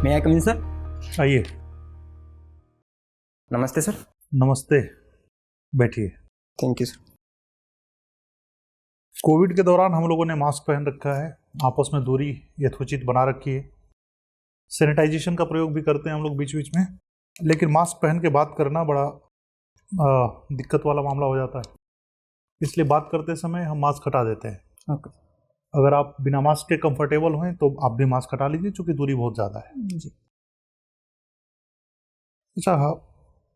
मैं आई come in sir? आइए। नमस्ते सर। नमस्ते, बैठिए। Thank you sir. कोविड के दौरान हम लोगों ने मास्क पहन रखा है, आपस में दूरी यथोचित बना रखी है, सैनिटाइजेशन का प्रयोग भी करते हैं हम लोग बीच बीच में, लेकिन मास्क पहन के बात करना बड़ा दिक्कत वाला मामला हो जाता है। इसलिए बात करते समय हम मास्क हटा देते हैं। ओके अगर आप बिना मास्क के कंफर्टेबल हैं तो आप भी मास्क हटा लीजिए, क्योंकि दूरी बहुत ज़्यादा है जी। अच्छा, हाँ,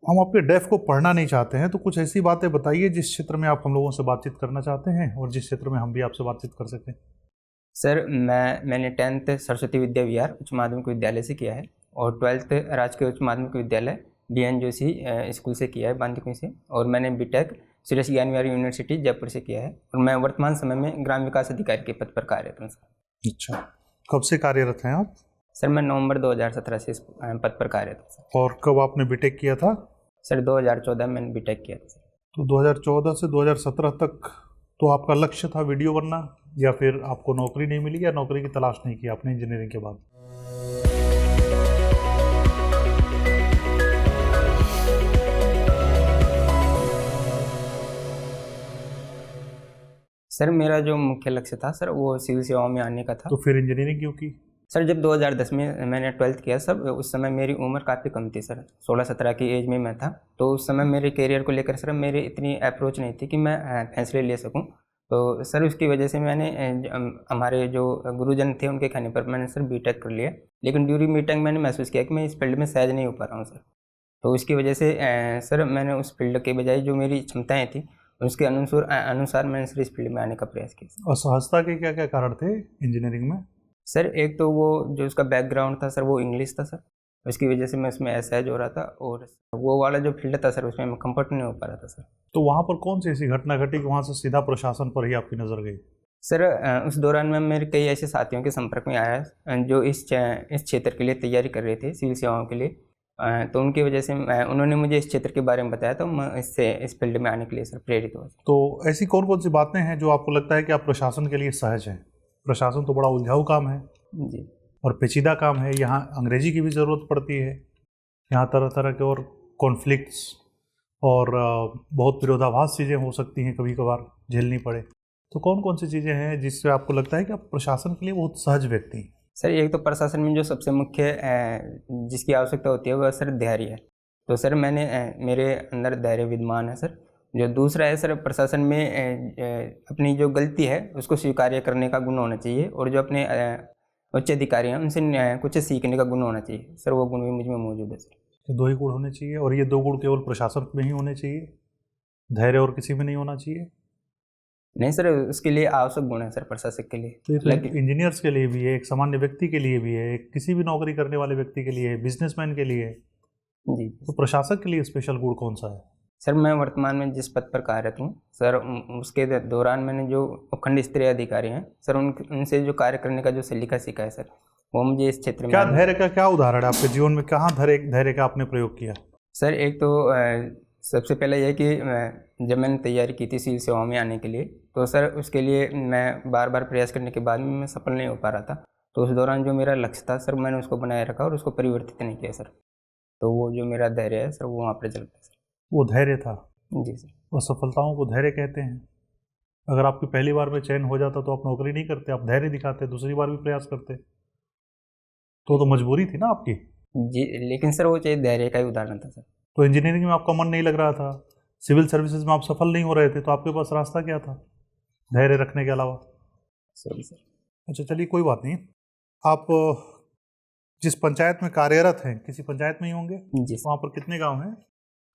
हम आपके डेफ को पढ़ना नहीं चाहते हैं, तो कुछ ऐसी बातें बताइए जिस क्षेत्र में आप हम लोगों से बातचीत करना चाहते हैं और जिस क्षेत्र में हम भी आपसे बातचीत कर सकें। सर मैंने 10th सरस्वती विद्या विहार उच्च माध्यमिक विद्यालय से किया है और 12th राजकीय उच्च माध्यमिक विद्यालय DN जोशी स्कूल से किया है, बांदीकुई से। और मैंने बीटेक सुरेश ज्ञान विहार यूनिवर्सिटी जयपुर से किया है और मैं वर्तमान समय में ग्राम विकास अधिकारी के पद पर कार्यरत हूँ सर। अच्छा, कब से कार्यरत हैं आप? सर मैं नवंबर 2017 से इस पद पर कार्यरत हूँ सर। और कब आपने बीटेक किया था? सर 2014 में मैंने बीटेक किया था सर। तो 2014 से 2017 तक तो आपका लक्ष्य था वीडियो बनना, या फिर आपको नौकरी नहीं मिली, या नौकरी की तलाश नहीं की आपने इंजीनियरिंग के बाद? सर मेरा जो मुख्य लक्ष्य था सर वो सिविल सेवाओं में आने का था। तो फिर इंजीनियरिंग क्यों की? सर जब 2010 में मैंने 12th किया सर, उस समय मेरी उम्र काफ़ी कम थी सर, 16-17 की एज में मैं था। तो उस समय मेरे करियर को लेकर सर मेरी इतनी अप्रोच नहीं थी कि मैं फैसले ले सकूं। तो सर उसकी वजह से मैंने हमारे जो गुरुजन थे उनके कहने पर मैंने सर बीटेक कर लिया। लेकिन ड्यूरिंग बीटेक मैंने महसूस किया कि मैं इस फील्ड में सहज नहीं हो पा रहा हूँ सर। तो उसकी वजह से सर मैंने उस फील्ड के बजाय जो मेरी क्षमताएँ थी उसके अनुसार मैंने सर इस फील्ड में आने का प्रयास किया। असहजता के क्या क्या कारण थे इंजीनियरिंग में? सर एक तो वो जो उसका बैकग्राउंड था सर वो इंग्लिश था सर, उसकी वजह से मैं उसमें असहज हो रहा था। और वो वाला जो फील्ड था सर उसमें मैं कंफर्ट नहीं हो पा रहा था सर। तो वहाँ पर कौन सी ऐसी घटना घटी कि वहाँ से सीधा प्रशासन पर ही आपकी नज़र गई? सर उस दौरान मैं मेरे कई ऐसे साथियों के संपर्क में आया जो इस क्षेत्र के लिए तैयारी कर रहे थे, सिविल सेवाओं के लिए। तो उनकी वजह से उन्होंने मुझे इस क्षेत्र के बारे में बताया, तो मैं इस फील्ड में आने के लिए सर प्रेरित हुआ। तो ऐसी कौन कौन सी बातें हैं जो आपको लगता है कि आप प्रशासन के लिए सहज हैं? प्रशासन तो बड़ा उलझाऊ काम है जी, और पेचीदा काम है, यहाँ अंग्रेजी की भी ज़रूरत पड़ती है, यहाँ तरह तरह के और कॉन्फ्लिक्ट्स और बहुत विरोधाभास चीज़ें हो सकती हैं, कभी कभार झेलनी पड़े। तो कौन कौन सी चीज़ें हैं जिससे आपको लगता है कि आप प्रशासन के लिए बहुत सहज व्यक्ति हैं? सर एक तो प्रशासन में जो सबसे मुख्य जिसकी आवश्यकता होती है वह सर धैर्य है। तो सर मेरे अंदर धैर्य विद्यमान है सर। जो दूसरा है सर, प्रशासन में अपनी जो गलती है उसको स्वीकार्य करने का गुण होना चाहिए, और जो अपने उच्च अधिकारी हैं उनसे कुछ सीखने का गुण होना चाहिए सर, वो गुण भी मुझ में मौजूद है सर। ये दो ही गुण होने चाहिए, और ये दो गुण केवल प्रशासन में ही होने चाहिए, धैर्य और किसी में नहीं होना चाहिए? नहीं सर, उसके लिए आवश्यक गुण है सर प्रशासक के लिए। तो इंजीनियर्स के लिए भी है, एक सामान्य व्यक्ति के लिए भी है, किसी भी नौकरी करने वाले व्यक्ति के लिए है, बिजनेसमैन के लिए है। जी। तो प्रशासक के लिए स्पेशल गुण कौन सा है? सर मैं वर्तमान में जिस पद पर कार्यरत हूँ सर, उसके दौरान मैंने जो उपखंड स्तरीय अधिकारी हैं सर उनसे जो कार्य करने का जो सलीका सीखा है सर, वो मुझे इस क्षेत्र में। क्या धैर्य का क्या उदाहरण है आपके जीवन में? कहाँ धैर्य का आपने प्रयोग किया? सर एक तो सबसे पहले यह कि जब मैंने तैयारी की थी सिविल सेवाओं में आने के लिए, तो सर उसके लिए मैं बार बार प्रयास करने के बाद भी मैं सफल नहीं हो पा रहा था। तो उस दौरान जो मेरा लक्ष्य था सर, मैंने उसको बनाए रखा और उसको परिवर्तित नहीं किया सर। तो वो जो मेरा धैर्य है सर, वो वहाँ पर चलता है सर। वो धैर्य था? जी सर। वो सफलताओं को धैर्य कहते हैं। अगर आपकी पहली बार में चयन हो जाता तो आप नौकरी नहीं करते, आप धैर्य दिखाते, दूसरी बार भी प्रयास करते। तो मजबूरी थी ना आपकी? जी, लेकिन सर वो चाहिए धैर्य का ही उदाहरण था सर। तो इंजीनियरिंग में आपका मन नहीं लग रहा था, सिविल सर्विसेज में आप सफल नहीं हो रहे थे, तो आपके पास रास्ता क्या था धैर्य रखने के अलावा? Sorry sir. अच्छा, चलिए कोई बात नहीं। आप जिस पंचायत में कार्यरत हैं, किसी पंचायत में ही होंगे जी। वहाँ पर कितने गांव हैं?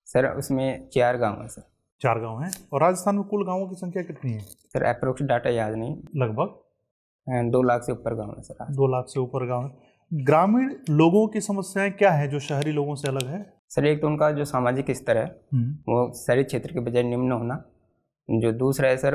सर उसमें 4 गांव हैं सर। 4 गांव हैं। और राजस्थान में कुल गांवों की संख्या कितनी है? सर अप्रोक्स डाटा याद नहीं, लगभग 2 लाख से ऊपर गाँव है सर। 2 लाख से ऊपर गाँव है। ग्रामीण लोगों की समस्याएं क्या है जो शहरी लोगों से अलग है? सर एक तो उनका जो सामाजिक स्तर है वो शहरी क्षेत्र के बजाय निम्न होना। जो दूसरा है सर,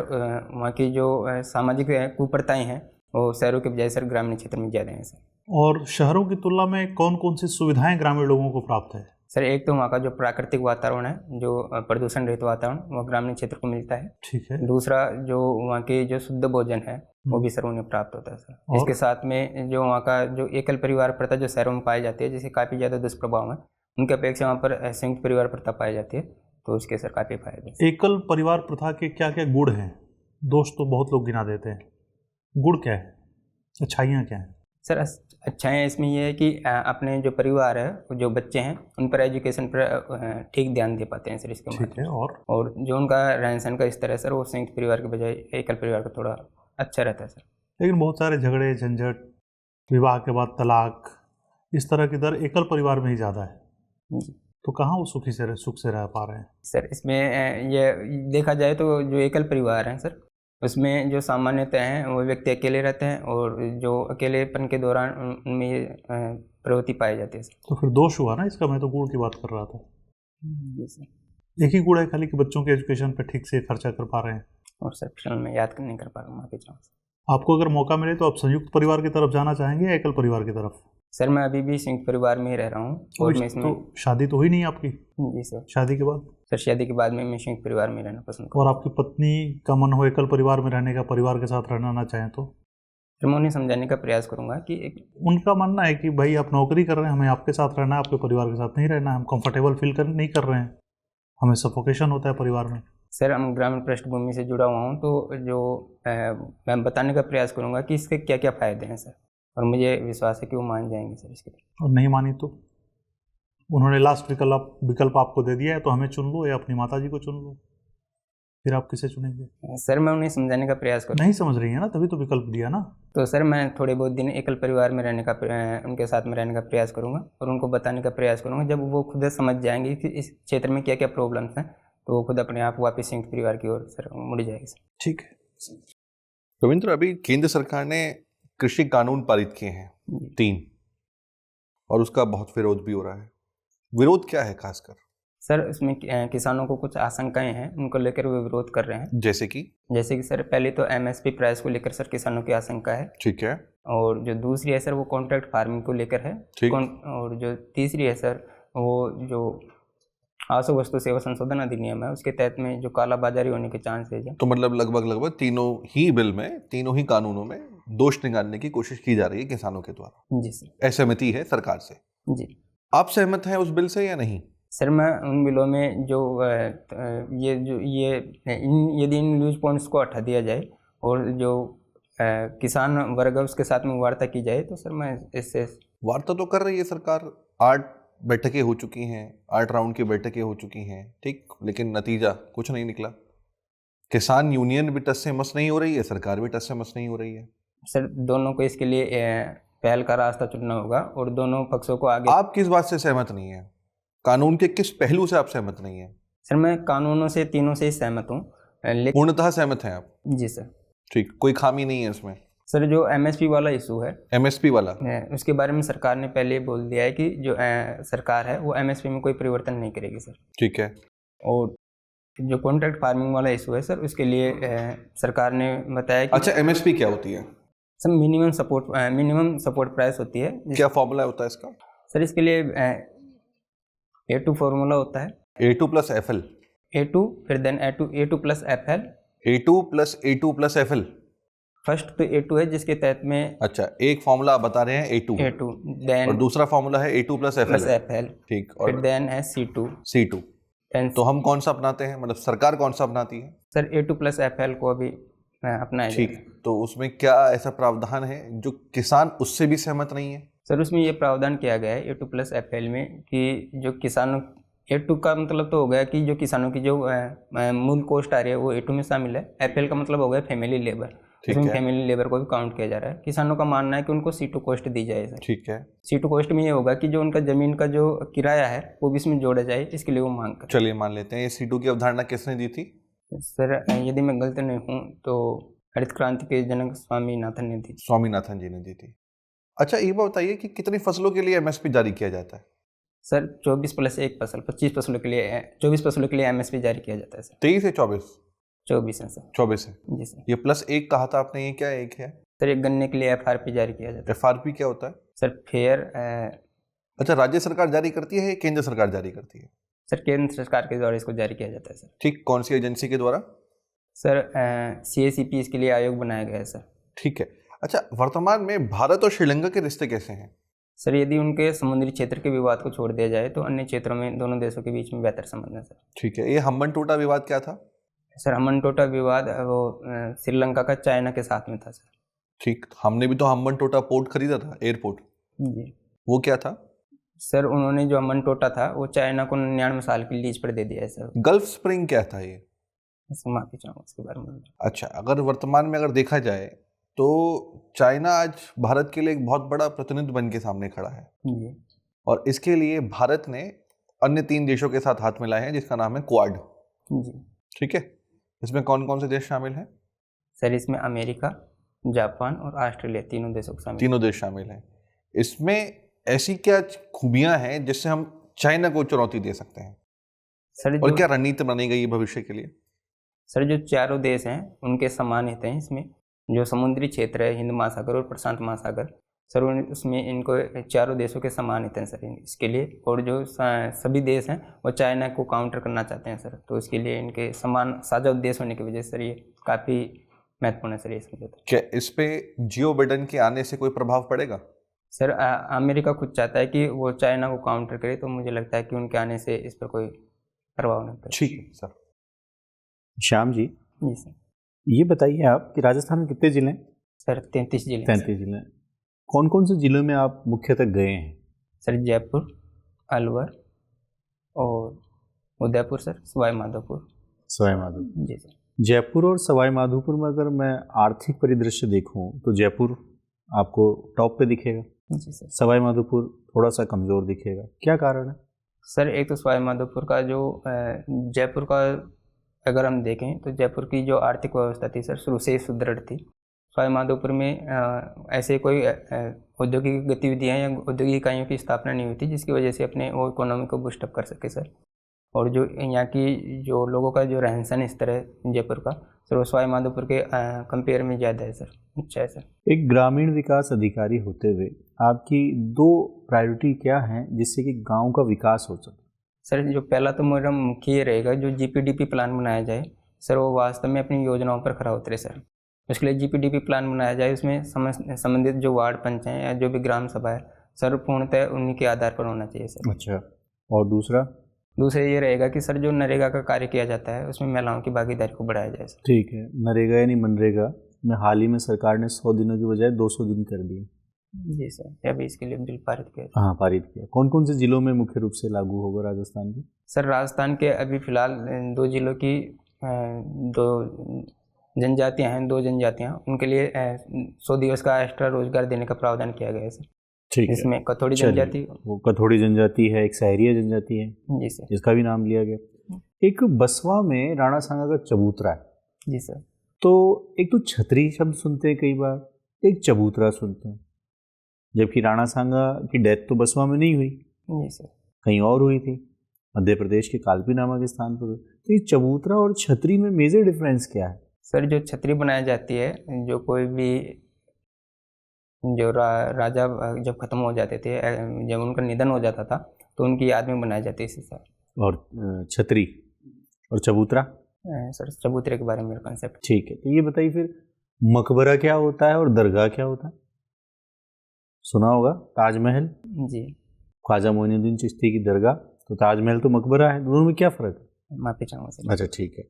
वहाँ की जो सामाजिक कुप्रथाएं हैं वो शहरों के बजाय सर ग्रामीण क्षेत्र में ज़्यादा हैं सर। और शहरों की तुलना में कौन कौन सी सुविधाएं ग्रामीण लोगों को प्राप्त है? सर एक तो वहाँ का जो प्राकृतिक वातावरण है, जो प्रदूषण रहित वातावरण, वो ग्रामीण क्षेत्र को मिलता है। ठीक है। दूसरा जो वहाँ के जो शुद्ध भोजन है वो भी सर उन्हें प्राप्त होता है सर। और? इसके साथ में जो वहाँ का जो एकल परिवार प्रथा जो शहरों में पाई जाती है, जिसके काफ़ी ज़्यादा दुष्प्रभाव है, उनके अपेक्षा वहाँ पर संयुक्त परिवार प्रथा पाई जाती है, तो उसके सर काफ़ी फायदे हैं। एकल परिवार प्रथा के क्या क्या गुण हैं? दोष तो बहुत लोग गिना देते हैं, गुण क्या है, अच्छाइयाँ क्या हैं? सर अच्छाएँ इसमें ये है कि अपने जो परिवार है, जो बच्चे हैं, उन पर एजुकेशन पर ठीक ध्यान दे पाते हैं सर इसके ठीक माध्यम है। से। और जो उनका रहन सहन का स्तर है सर, वो संयुक्त परिवार के बजाय एकल परिवार का थोड़ा अच्छा रहता है सर। लेकिन बहुत सारे झगड़े झंझट, विवाह के बाद तलाक, इस तरह की दर एकल परिवार में ही ज़्यादा है। जी तो कहाँ वो सुख से रह पा रहे हैं? सर, इसमें ये देखा जाए तो जो एकल परिवार हैं सर, उसमें जो सामान्यतः हैं वो व्यक्ति अकेले रहते हैं, और जो अकेलेपन के दौरान उनमें ये प्रवृत्ति पाई जाती है सर। तो फिर दोष हुआ ना इसका, मैं तो गुण की बात कर रहा था। जी सर। एक ही गुण है खाली कि बच्चों के एजुकेशन पे ठीक से खर्चा कर पा रहे हैं। और सर फिलहाल मैं याद नहीं कर पा रहा हूँ, माफी चाहूँगा। आपको अगर मौका मिले तो आप संयुक्त परिवार की तरफ जाना चाहेंगे या एकल परिवार की तरफ? सर मैं अभी भी संयुक्त परिवार में ही रह रहा हूँ, और मैं इसमें तो शादी तो हुई नहीं आपकी? जी सर। शादी के बाद? सर शादी के बाद में मैं संयुक्त परिवार में रहना पसंद करूँ। और आपकी पत्नी का मन हो एकल परिवार में रहने का, परिवार के साथ रहना ना चाहें तो? फिर मैं उन्हें समझाने का प्रयास करूँगा कि उनका मानना है कि भाई आप नौकरी कर रहे हैं, हमें आपके साथ रहना है, आपके परिवार के साथ नहीं रहना है, हम कंफर्टेबल फील नहीं कर रहे हैं, हमें सफोकेशन होता है परिवार में। सर हम ग्रामीण पृष्ठभूमि से जुड़ा हुआ हूँ, तो जो मैं बताने का प्रयास करूँगा कि इसके क्या क्या फ़ायदे हैं सर, और मुझे विश्वास है कि वो मान जाएंगे सर इसके लिए। और नहीं मानी तो? उन्होंने लास्ट विकल्प आपको दे दिया है, तो हमें चुन लो या अपनी माता जी को चुन लो, फिर आप किसे चुनेंगे? सर मैं उन्हें समझाने का प्रयास करूँगा। नहीं समझ रही है ना, तभी तो विकल्प दिया ना। तो सर मैं थोड़े बहुत दिन एकल परिवार में रहने का उनके साथ में रहने का प्रयास करूँगा, और उनको बताने का प्रयास करूँगा। जब वो खुद समझ जाएंगे कि इस क्षेत्र में क्या क्या प्रॉब्लम्स हैं, तो वो खुद अपने आप वापस संयुक्त परिवार की ओर सर मुड़ जाएगी सर। ठीक है। रविंद्र, अभी केंद्र सरकार ने कृषि कानून पारित किए हैं 3, और उसका बहुत विरोध भी हो रहा है। विरोध क्या है खासकर? सर इसमें किसानों को कुछ आशंकाएं हैं, उनको लेकर वो विरोध कर रहे हैं। जैसे कि सर पहले तो एमएसपी प्राइस को लेकर सर किसानों की आशंका है। ठीक है। और जो दूसरी है सर वो कॉन्ट्रैक्ट फार्मिंग को लेकर है। ठीक। और जो तीसरी है सर वो जो आवश्यक वस्तु सेवा संशोधन अधिनियम है, उसके तहत में जो कालाबाजारी होने के चांसेज है। तो मतलब लगभग तीनों ही बिल में, तीनों ही कानूनों में दोष निकालने की कोशिश की जा रही है किसानों के द्वारा। जी सर। असहमति है सरकार से। जी। आप सहमत हैं उस बिल से या नहीं? सर मैं उन बिलों में जो यदि इन न्यूज पॉइंट्स को हटा दिया जाए, और जो किसान वर्ग है उसके साथ में वार्ता की जाए, तो सर मैं इससे। वार्ता तो कर रही है सरकार, 8 बैठकें हो चुकी हैं, 8 राउंड की बैठकें हो चुकी हैं, ठीक, लेकिन नतीजा कुछ नहीं निकला। किसान यूनियन भी टस से मस नहीं हो रही है, सरकार भी टस से मस नहीं हो रही है। सर दोनों को इसके लिए पहल का रास्ता चुनना होगा, और दोनों पक्षों को आगे। आप किस बात से सहमत नहीं है? कानून के किस पहलू से आप सहमत नहीं है? सर मैं कानूनों से तीनों से ही सहमत हूँ, लेकिन पूर्णतः सहमत हैं आप? जी सर। ठीक, कोई खामी नहीं है इसमें? सर जो एमएसपी वाला इशू है, एमएसपी वाला, उसके बारे में सरकार ने पहले बोल दिया है कि जो सरकार है वो एमएसपी में कोई परिवर्तन नहीं करेगी सर। ठीक है। और जो कॉन्ट्रैक्ट फार्मिंग वाला इशू है सर, उसके लिए सरकार ने बताया कि अच्छा, एमएसपी क्या होती है? सर मिनिमम सपोर्ट प्राइस होती है। क्या फॉर्मूला होता है इसका? सर इसके लिए A2 फॉर्मूला होता है। A2 plus FL। A2 फिर then A2 plus FL। A2 plus FL। First तो A2 है जिसके तहत में। अच्छा, एक फॉर्मूला आप बता रहे हैं A2 देन, और दूसरा फॉर्मूला है A2 प्लस FL। ठीक, और फिर देन है C2। तो हम कौन सा अपनाते हैं, मतलब सरकार कौन सा अपनाती है? सर A2 प्लस FL को अभी अपनाया जाएगा। ठीक, तो उसमें क्या ऐसा प्रावधान है जो किसान उससे भी सहमत नहीं है? सर उसमें ये प्रावधान किया गया है A2 प्लस FL में कि जो किसानों, A2 का मतलब तो हो गया कि जो किसानों की जो मूल कॉस्ट आ रही है वो A2 में शामिल है। FL का मतलब हो गया फैमिली लेबर, इसमें फैमिली लेबर को भी काउंट किया जा रहा है। किसानों का मानना है कि उनको C2 कॉस्ट दी जाए सर। ठीक है। C2 कॉस्ट में ये होगा कि जो उनका जमीन का जो किराया है वो भी इसमें जोड़ा जाए, इसके लिए वो मांग कर। चलिए मान लेते हैं, ये C2 की अवधारणा किसने दी थी? सर यदि मैं गलत नहीं हूँ तो हरित क्रांति के जनक स्वामीनाथन ने दी। स्वामीनाथन जी ने दी थी। अच्छा, एक बात बताइए कि कितनी फसलों के लिए एमएसपी जारी किया जाता है? सर 24 प्लस 1 फसल, 25 फसलों के लिए 24 फसलों के लिए एमएसपी जारी किया जाता है सर। 23 है 24? 24 है सर। 24 है जी सर। ये प्लस 1 कहा था आपने, ये क्या एक है? सर एक गन्ने के लिए FRP जारी किया जाता है। FRP क्या होता है? सर फेयर अच्छा, राज्य सरकार जारी करती है या केंद्र सरकार जारी करती है? सर केंद्र सरकार के द्वारा इसको जारी किया जाता है सर। ठीक, कौन सी एजेंसी के द्वारा? सर CACP इसके लिए आयोग बनाया गया है सर। ठीक है। अच्छा, वर्तमान में भारत और श्रीलंका के रिश्ते कैसे हैं? सर यदि उनके समुद्री क्षेत्र के विवाद को छोड़ दिया जाए तो अन्य क्षेत्रों में दोनों देशों के बीच में बेहतर संबंध है सर। ठीक है। ये हम्बन टोटा विवाद क्या था? सर हम्बन टोटा विवाद वो श्रीलंका का चाइना के साथ में था सर। ठीक, हमने भी तो हम्बन टोटा पोर्ट खरीदा था, एयरपोर्ट। जी वो क्या था? सर उन्होंने जो हम्बन टोटा था वो चाइना को 99 साल की लीज पर दे दिया है सर। गल्फ स्प्रिंग क्या था ये? माफी चाहूँगा इसके बारे में। अच्छा, अगर वर्तमान में अगर देखा जाए तो चाइना आज भारत के लिए एक बहुत बड़ा प्रतिनिधि बन के सामने खड़ा है जी और इसके लिए भारत ने अन्य 3 देशों के साथ हाथ मिलाए हैं जिसका नाम है क्वाड। जी ठीक है। इसमें कौन कौन से देश शामिल हैं? सर इसमें अमेरिका, जापान और ऑस्ट्रेलिया तीनों देशों को शामिल। तीनों देश शामिल हैं। इसमें ऐसी क्या खूबियां हैं जिससे हम चाइना को चुनौती दे सकते हैं सर और जो क्या रणनीति बनाई गई है भविष्य के लिए? सर जो चारों देश हैं उनके समान हित हैं इसमें। जो समुद्री क्षेत्र है हिंद महासागर और प्रशांत महासागर, सर उसमें इनको चारों देशों के समान हित हैं सर इसके लिए। और जो सभी देश हैं वो चाइना को काउंटर करना चाहते हैं सर, तो इसके लिए इनके समान साझा उद्देश्य होने की वजह से सर ये काफ़ी महत्वपूर्ण है सर ये समझौता। क्या इस पे जियो बाइडेन के आने से कोई प्रभाव पड़ेगा? सर अमेरिका खुद चाहता है कि वो चाइना को काउंटर करे, तो मुझे लगता है कि उनके आने से इस पर कोई प्रभाव नहीं पड़ेगा। ठीक है सर। श्याम जी, जी सर। ये बताइए आप कि राजस्थान में कितने जिले हैं? सर 33 जिले हैं 33 जिले हैं। कौन कौन से जिलों में आप मुख्यतः गए हैं? सर जयपुर, अलवर और उदयपुर सर, सवाई माधोपुर। सवाई माधोपुर। जी सर। जयपुर और सवाई माधोपुर में अगर मैं आर्थिक परिदृश्य देखूं तो जयपुर आपको टॉप पे दिखेगा, जी सर। सवाई माधोपुर थोड़ा सा कमज़ोर दिखेगा। क्या कारण है? सर एक तो सवाई माधोपुर का जो जयपुर का अगर हम देखें तो जयपुर की जो आर्थिक व्यवस्था थी सर शुरू से ही सुदृढ़ थी। सवाई माधोपुर में ऐसे कोई औद्योगिक गतिविधियाँ या औद्योगिक इकाइयों की स्थापना नहीं हुई थी जिसकी वजह से अपने वो इकोनॉमी को बूस्टअप कर सके सर। और जो यहाँ की जो लोगों का जो रहन सहन स्तर है जयपुर का सर वो सवाई माधोपुर के कंपेयर में ज़्यादा है सर, अच्छा है सर। एक ग्रामीण विकास अधिकारी होते हुए आपकी 2 प्रायोरिटी क्या हैं जिससे कि गांव का विकास हो सके? सर जो पहला तो मेरा मुख्य ये रहेगा जो GPDP प्लान बनाया जाए सर वो वास्तव में अपनी योजनाओं पर खरा उतरे सर। उसके लिए GPDP प्लान बनाया जाए, उसमें संबंधित जो वार्ड पंच हैं या जो भी ग्राम सभा है सर पूर्णतः उन्हीं के आधार पर होना चाहिए सर। अच्छा, और दूसरा ये रहेगा कि सर जो नरेगा का कार्य किया जाता है उसमें महिलाओं की भागीदारी को बढ़ाया जाए सर। ठीक है, नरेगा यानी मनरेगा में हाल ही में सरकार ने 100 दिनों की बजाय 200 दिन कर दिए। जी सर, अभी इसके लिए बिल पारित किया। हाँ, पारित किया। कौन कौन से जिलों में मुख्य रूप से लागू होगा राजस्थान के? सर राजस्थान के अभी फिलहाल 2 जिलों की 2 जनजातियाँ हैं, 2 जनजातियाँ, उनके लिए 100 दिवस का एक्स्ट्रा रोजगार देने का प्रावधान किया गया है सर। ठीक है। इसमें कथोड़ी जनजाति, वो कथोड़ी जनजाति है, एक सहरिया जनजाति है जी सर, जिसका भी नाम लिया गया। एक बसवा में राणा सांगा का चबूतरा है। जी सर। तो एक तो छतरी शब्द सुनते हैं कई बार, एक चबूतरा सुनते हैं, जबकि राणा सांगा की डेथ तो बसवा में नहीं हुई, जी सर, कहीं और हुई थी, मध्य प्रदेश के कालपी नामक स्थान पर हुई। तो ये चबूतरा और छतरी में मेजर डिफरेंस क्या है? सर जो छतरी बनाई जाती है, जो कोई भी जो राजा जब खत्म हो जाते थे, जब उनका निधन हो जाता था तो उनकी याद में बनाई जाती है सर। और छतरी और चबूतरा? सर चबूतरे के बारे में मेरा कॉन्सेप्ट। ठीक है, तो ये बताइए फिर मकबरा क्या होता है और दरगाह क्या होता है? सुना होगा ताजमहल, जी, ख्वाजा मोइनुद्दीन चिश्ती की दरगाह, तो ताजमहल तो मकबरा है, दोनों में क्या फ़र्क है? माफी चाहूँगा सर। अच्छा, ठीक है।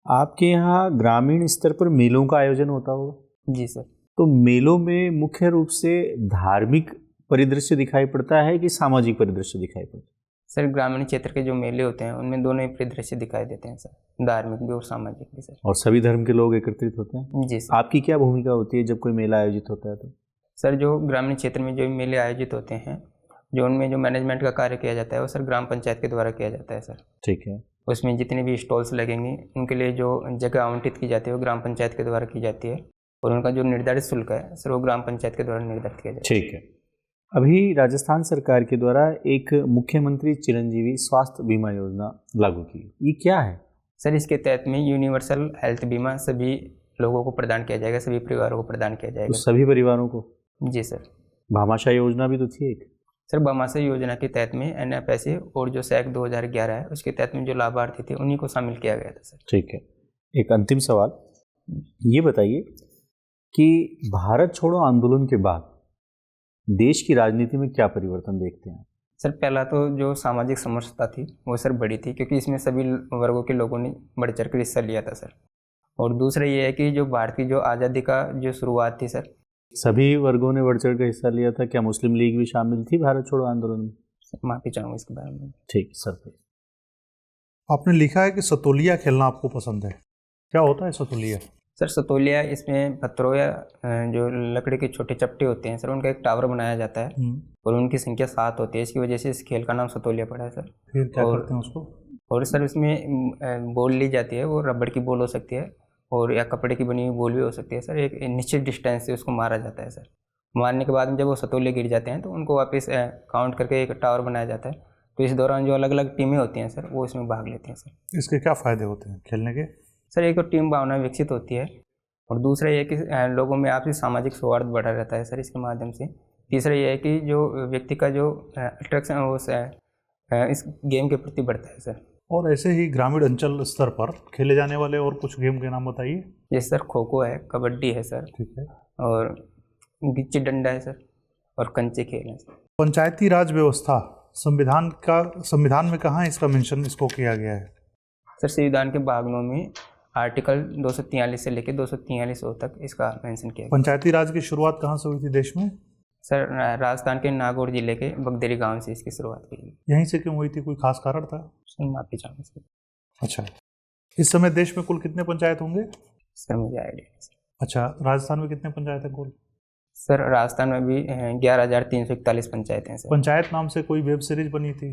आपके यहाँ ग्रामीण स्तर पर मेलों का आयोजन होता होगा? जी सर। तो मेलों में मुख्य रूप से धार्मिक परिदृश्य दिखाई पड़ता है कि सामाजिक परिदृश्य दिखाई पड़ता है? सर ग्रामीण क्षेत्र के जो मेले होते हैं उनमें दोनों ही परिदृश्य दिखाई देते हैं सर, धार्मिक भी और सामाजिक भी सर। और सभी धर्म के लोग एकत्रित होते हैं? जी सर। आपकी क्या भूमिका होती है जब कोई मेला आयोजित होता है तो? सर जो ग्रामीण क्षेत्र में जो मेले आयोजित होते हैं, जो उनमें जो मैनेजमेंट का कार्य किया जाता है वो सर ग्राम पंचायत के द्वारा किया जाता है सर। ठीक है। उसमें जितने भी स्टॉल्स लगेंगे उनके लिए जो जगह आवंटित की जाती है वो ग्राम पंचायत के द्वारा की जाती है, और उनका जो निर्धारित शुल्क है सर वो ग्राम पंचायत के द्वारा निर्धारित किया जाता है। ठीक है। अभी राजस्थान सरकार के द्वारा एक मुख्यमंत्री चिरंजीवी स्वास्थ्य बीमा योजना लागू की, ये क्या है? सर इसके तहत में यूनिवर्सल हेल्थ बीमा सभी लोगों को प्रदान किया जाएगा, सभी परिवारों को प्रदान किया तो जाएगा। सभी परिवारों को? जी सर। भामाशाह योजना भी तो थी एक। सर भामाशाह योजना के तहत में NFSA और जो SAC 2011 है उसके तहत में जो लाभार्थी थे उन्हीं को शामिल किया गया था सर। ठीक है, एक अंतिम सवाल ये बताइए कि भारत छोड़ो आंदोलन के बाद देश की राजनीति में क्या परिवर्तन देखते हैं? सर पहला तो जो सामाजिक समरसता थी वो सर बड़ी थी, क्योंकि इसमें सभी वर्गों के लोगों ने बढ़ चढ़ कर हिस्सा लिया था सर। और दूसरा ये है कि जो भारत की जो आज़ादी का जो शुरुआत थी सर, सभी वर्गों ने बढ़ चढ़ कर हिस्सा लिया था। क्या मुस्लिम लीग भी शामिल थी भारत छोड़ो आंदोलन में? माफ़ी चाहूँगा इसके बारे में। ठीक सर। आपने लिखा है कि सतोलिया खेलना आपको पसंद है, क्या होता है सतोलिया? सर सतोलिया इसमें पत्थरों या जो लकड़ी के छोटे चपटे होते हैं सर, उनका एक टावर बनाया जाता है और उनकी संख्या 7 होती है। इसकी वजह से इस खेल का नाम सतोलिया पड़ा है सर। फिर क्या करते हैं उसको? और सर उसमें बॉल ली जाती है, वो रबड़ की बॉल हो सकती है और या कपड़े की बनी हुई बॉल भी हो सकती है सर। एक निश्चित डिस्टेंस से उसको मारा जाता है सर। मारने के बाद में जब वो सतोलिया गिर जाते हैं तो उनको वापस काउंट करके एक टावर बनाया जाता है। तो इस दौरान जो अलग अलग टीमें होती हैं सर वो इसमें भाग लेती हैं सर। इसके क्या फ़ायदे होते हैं खेलने के? सर एक तो टीम भावना विकसित होती है और दूसरा ये कि लोगों में आपसी सामाजिक सौहार्द बढ़ा रहता है सर इसके माध्यम से। तीसरा ये है कि जो व्यक्ति का जो अट्रैक्शन है वो इस गेम के प्रति बढ़ता है सर। और ऐसे ही ग्रामीण अंचल स्तर पर खेले जाने वाले और कुछ गेम के नाम बताइए। जैसे सर खो खो है, कबड्डी है सर, ठीक है, और गिच्ची डंडा है सर, और कंचे खेल है सर। पंचायती राज व्यवस्था संविधान में कहाँ इसका मेंशन इसको किया गया है? सर संविधान के भागों में आर्टिकल 243 से लेकर 243 तक इसका मेंशन किया गया। पंचायती राज की शुरुआत कहाँ से हुई थी देश में? सर राजस्थान के नागौर जिले के बगदेरी गांव से इसकी शुरुआत की गई। यहीं से क्यों हुई थी, कोई खास कारण था? सर माफी चाहूँगा सर। अच्छा, इस समय देश में कुल कितने पंचायत होंगे? सर मुझे आइडिया नहीं सर। अच्छा, राजस्थान में कितने पंचायत है कुल? सर राजस्थान में भी 11,341 पंचायतें हैं सर। पंचायत नाम से कोई वेब सीरीज बनी थी,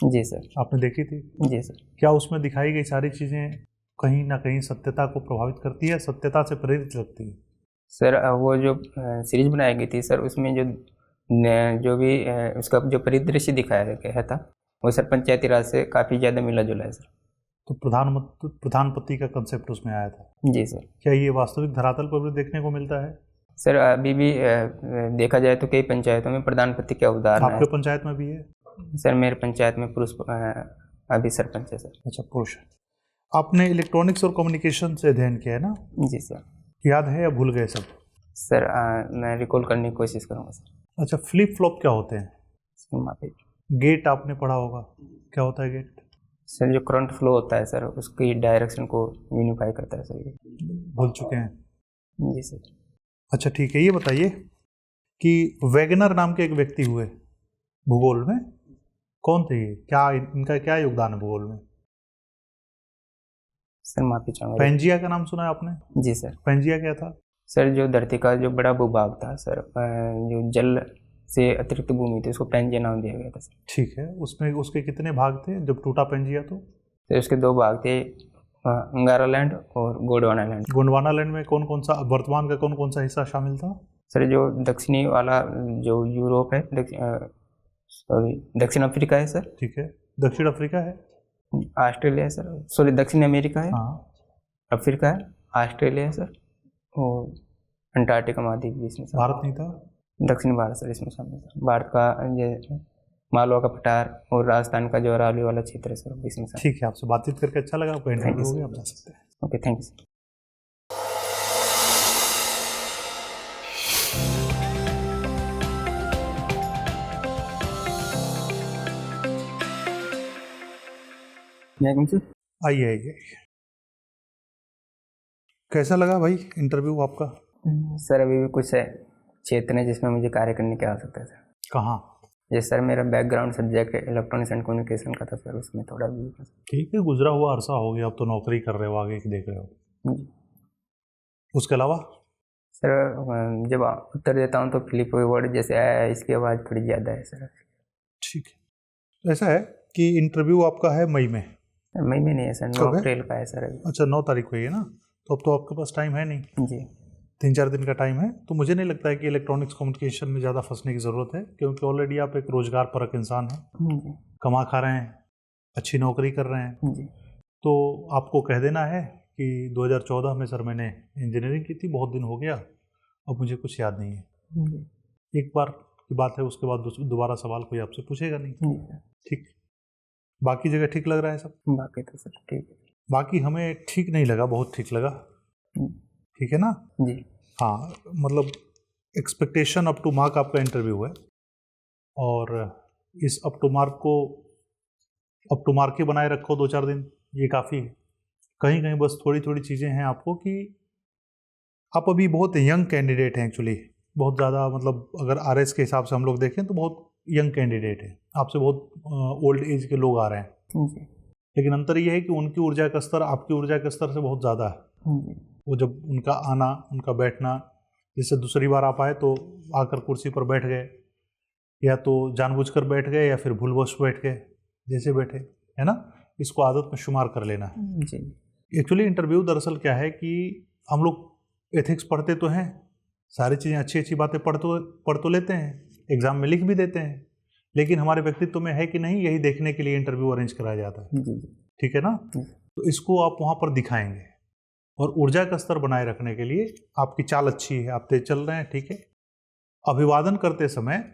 जी सर। आपने देखी थी? जी सर। क्या उसमें दिखाई गई सारी चीज़ें कहीं ना कहीं सत्यता को प्रभावित करती है, सत्यता से प्रेरित लगती है? सर वो जो सीरीज बनाई गई थी सर उसमें जो भी उसका जो परिदृश्य दिखाया गया था वो सर पंचायती राज से काफ़ी ज़्यादा मिला जुला है सर। तो प्रधानपति का कंसेप्ट उसमें आया था? जी सर। क्या ये वास्तविक धरातल पर भी देखने को मिलता है? सर अभी भी देखा जाए तो कई पंचायतों में प्रधानपति का उदाहरण है। आपके पंचायत में भी है? सर मेरे पंचायत में पुरुष अभी सरपंच है सर। अच्छा, पुरुष है। आपने इलेक्ट्रॉनिक्स और कम्युनिकेशन से अध्ययन किया है ना? जी सर। याद है या भूल गए सब? सर मैं रिकॉल करने की कोशिश करूँगा सर। अच्छा, फ्लिप फ्लॉप क्या होते हैं? सर माफी। गेट आपने पढ़ा होगा, क्या होता है गेट? सर जो करंट फ्लो होता है सर उसकी डायरेक्शन को यूनिफाई करता है सर ये। भूल चुके हैं? जी सर। अच्छा ठीक है, ये बताइए कि वैगनर नाम के एक व्यक्ति हुए भूगोल में, कौन थे ये? क्या इनका क्या योगदान है भूगोल में? सर माफी चाहूँगा। पेंजिया का नाम सुना है आपने? जी सर। पेंजिया क्या था? सर जो धरती का जो बड़ा भूभाग था सर, जो जल से अतिरिक्त भूमि थी उसको पेंजिया नाम दिया गया था सर। ठीक है, उसमें उसके कितने भाग थे जब टूटा पेंजिया? तो सर उसके 2 भाग थे, अंगारालैंड और गोंडवाना लैंड। गोंडवाना लैंड में कौन कौन सा, वर्तमान का कौन कौन सा हिस्सा शामिल था? सर जो दक्षिणी वाला जो यूरोप है, दक्षिण अफ्रीका है सर। ठीक है, दक्षिण अफ्रीका है, ऑस्ट्रेलिया है सर, सॉरी दक्षिण अमेरिका है, हाँ, अफ्रीका है, ऑस्ट्रेलिया है सर, और अंटार्कटिका महाद्वीप भी इसमें भारत नहीं था? दक्षिण भारत सर इसमें शामिल था। भारत का ये मालवा का पठार और राजस्थान का जो अरावली वाला क्षेत्र है सर वो इसमें शामिल। ठीक है, आपसे बातचीत करके अच्छा लगा, आपका इंटरव्यू हो गया, आप जा सकते हैं। Okay, thank you sir. आइए आइए, कैसा लगा भाई इंटरव्यू आपका? सर अभी भी कुछ है क्षेत्र है जिसमें मुझे कार्य करने की आवश्यकता है सर। कहाँ? जैसे सर मेरा background subject electronics and communication का था सर, उसमें थोड़ा भी ठीक है, गुजरा हुआ अरसा हो गया, अब तो नौकरी कर रहे हो, आगे की देख रहे हो। उसके अलावा सर जब उत्तर देता हूँ तो फ्लिप वर्ड जैसे आया है इसकी आवाज़ थोड़ी ज़्यादा है सर। ठीक है, ऐसा है कि इंटरव्यू आपका है मई में? मई में नहीं है सर, 9 अप्रैल का है सर अभी। अच्छा, 9 तारीख को ही है ना, तो अब तो आपके पास टाइम है नहीं? जी, 3-4 दिन का टाइम है, तो मुझे नहीं लगता है कि इलेक्ट्रॉनिक्स कम्युनिकेशन में ज़्यादा फंसने की ज़रूरत है, क्योंकि ऑलरेडी आप एक रोजगार परक इंसान हैं, कमा खा रहे हैं, अच्छी नौकरी कर रहे हैं। जी। तो आपको कह देना है कि 2014 में सर मैंने इंजीनियरिंग की थी, बहुत दिन हो गया, अब मुझे कुछ याद नहीं है। एक बार की बात है, उसके बाद दोबारा सवाल कोई आपसे पूछेगा नहीं। जी सर। ठीक, बाकी जगह ठीक लग रहा है सब? बाकी तो सर ठीक है। बाकी हमें ठीक नहीं लगा, बहुत ठीक लगा। हम्म, ठीक है ना? जी। हाँ, मतलब एक्सपेक्टेशन अप टू मार्क आपका इंटरव्यू है, और इस अप टू मार्क को अप टू मार्क ही बनाए रखो 2-4 दिन, ये काफ़ी है। कहीं कहीं बस थोड़ी थोड़ी चीज़ें हैं आपको कि आप अभी बहुत यंग कैंडिडेट हैं एक्चुअली, बहुत ज़्यादा, मतलब अगर आरएस के हिसाब से हम लोग देखें तो बहुत यंग कैंडिडेट है, आपसे बहुत ओल्ड एज के लोग आ रहे हैं। जी। लेकिन अंतर ये है कि उनकी ऊर्जा का स्तर आपकी ऊर्जा के स्तर से बहुत ज़्यादा है। जी। वो जब उनका आना, उनका बैठना, जैसे दूसरी बार आप आए तो आकर कुर्सी पर बैठ गए, या तो जानबूझकर बैठ गए या फिर भूलवश बैठ गए, जैसे बैठे, है ना, इसको आदत में शुमार कर लेना है। जी। एक्चुअली इंटरव्यू दरअसल क्या है कि हम लोग एथिक्स पढ़ते तो हैं, सारी चीज़ें अच्छी अच्छी बातें पढ़ तो लेते हैं, एग्ज़ाम में लिख भी देते हैं, लेकिन हमारे व्यक्तित्व में है कि नहीं, यही देखने के लिए इंटरव्यू अरेंज कराया जाता है। जी। ठीक है ना? तो इसको आप वहाँ पर दिखाएंगे, और ऊर्जा का स्तर बनाए रखने के लिए आपकी चाल अच्छी है, आप तेज चल रहे हैं, ठीक है। अभिवादन करते समय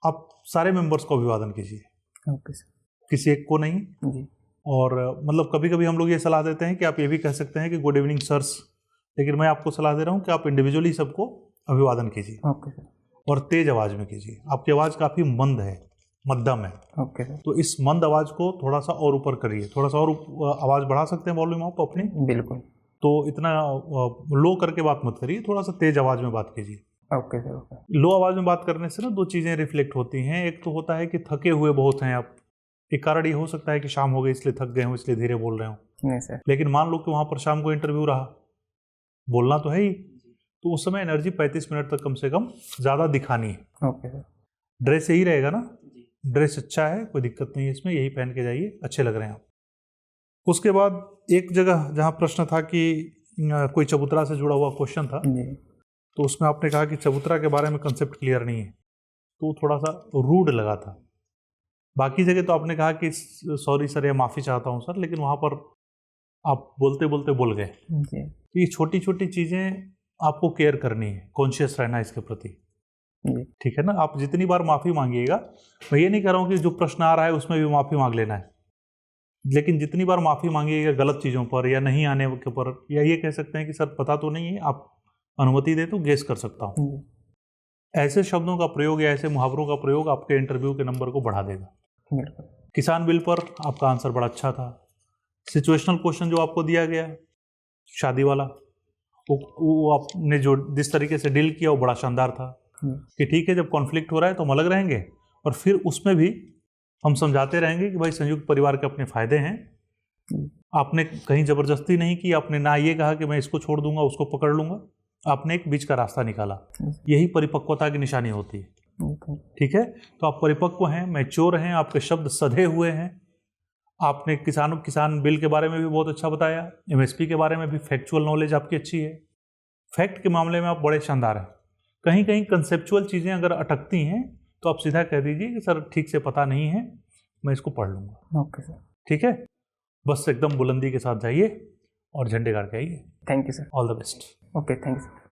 आप सारे मेंबर्स को अभिवादन कीजिए, ओके सर। किसी एक को नहीं। जी। और मतलब कभी कभी हम लोग ये सलाह देते हैं कि आप ये भी कह सकते हैं कि गुड इवनिंग सर्स, लेकिन मैं आपको सलाह दे रहा हूँ कि आप इंडिविजुअली सबको अभिवादन कीजिए, ओके सर। और तेज आवाज़ में कीजिए। आपकी आवाज़ काफ़ी मंद है, मध्यम है, ओके सर। तो इस मंद आवाज़ को थोड़ा सा और ऊपर करिए, थोड़ा सा और आवाज़ बढ़ा सकते हैं वॉल्यूम आप अपनी, बिल्कुल। तो इतना लो करके बात मत करिए, थोड़ा सा तेज आवाज़ में बात कीजिए। Okay sir. ओके। लो आवाज़ में बात करने से ना 2 चीज़ें रिफ्लेक्ट होती हैं। एक तो होता है कि थके हुए बहुत हैं आप, एक कारण ये हो सकता है कि शाम हो गई इसलिए थक गए हो, इसलिए धीरे बोल रहे हो। नहीं सर। लेकिन मान लो कि वहाँ पर शाम को इंटरव्यू रहा, बोलना तो है ही, तो उस समय एनर्जी 35 मिनट तक कम से कम ज़्यादा दिखानी है। Okay sir. ड्रेस यही रहेगा ना? ड्रेस अच्छा है, कोई दिक्कत नहीं है इसमें, यही पहन के जाइए, अच्छे लग रहे हैं आप। उसके बाद एक जगह जहाँ प्रश्न था कि कोई चबूतरा से जुड़ा हुआ क्वेश्चन था, जी। तो उसमें आपने कहा कि चबूतरा के बारे में कंसेप्ट क्लियर नहीं है, तो थोड़ा सा रूड लगा था। बाकी जगह तो आपने कहा कि सॉरी सर या माफ़ी चाहता हूँ सर, लेकिन वहाँ पर आप बोलते बोलते बोल गए। जी। तो ये छोटी छोटी चीज़ें आपको केयर करनी है, कॉन्शियस रहना इसके प्रति, जी। ठीक है ना? आप जितनी बार माफ़ी मांगिएगा, मैं ये नहीं कह रहा हूँ कि जो प्रश्न आ रहा है उसमें भी माफ़ी मांग लेना है, लेकिन जितनी बार माफ़ी मांगिएगा गलत चीज़ों पर या नहीं आने के पर, या ये कह सकते हैं कि सर पता तो नहीं है, आप अनुमति दे तो गेस कर सकता हूँ, जी। ऐसे शब्दों का प्रयोग या ऐसे मुहावरों का प्रयोग आपके इंटरव्यू के नंबर को बढ़ा देगा। बिल्कुल। किसान बिल पर आपका आंसर बड़ा अच्छा था। सिचुएशनल क्वेश्चन जो आपको दिया गया शादी वाला, वो आपने जो जिस तरीके से डील किया वो बड़ा शानदार था कि ठीक है, जब कॉन्फ्लिक्ट हो रहा है तो हम अलग रहेंगे, और फिर उसमें भी हम समझाते रहेंगे कि भाई संयुक्त परिवार के अपने फायदे हैं। आपने कहीं जबरदस्ती नहीं की, आपने ना ये कहा कि मैं इसको छोड़ दूंगा उसको पकड़ लूंगा, आपने एक बीच का रास्ता निकाला। यही परिपक्वता की निशानी होती है, ठीक है? तो आप परिपक्व हैं, मैच्योर हैं, आपके शब्द सधे हुए हैं। आपने किसान बिल के बारे में भी बहुत अच्छा बताया, एमएसपी के बारे में भी फैक्चुअल नॉलेज आपकी अच्छी है, फैक्ट के मामले में आप बड़े शानदार हैं। कहीं कहीं कंसेप्चुअल चीज़ें अगर अटकती हैं तो आप सीधा कह दीजिए कि सर ठीक से पता नहीं है, मैं इसको पढ़ लूँगा। Okay sir. ठीक है, बस एकदम बुलंदी के साथ जाइए और झंडे गाड़ के आइए। Thank you sir. All the best. Okay, thank you sir.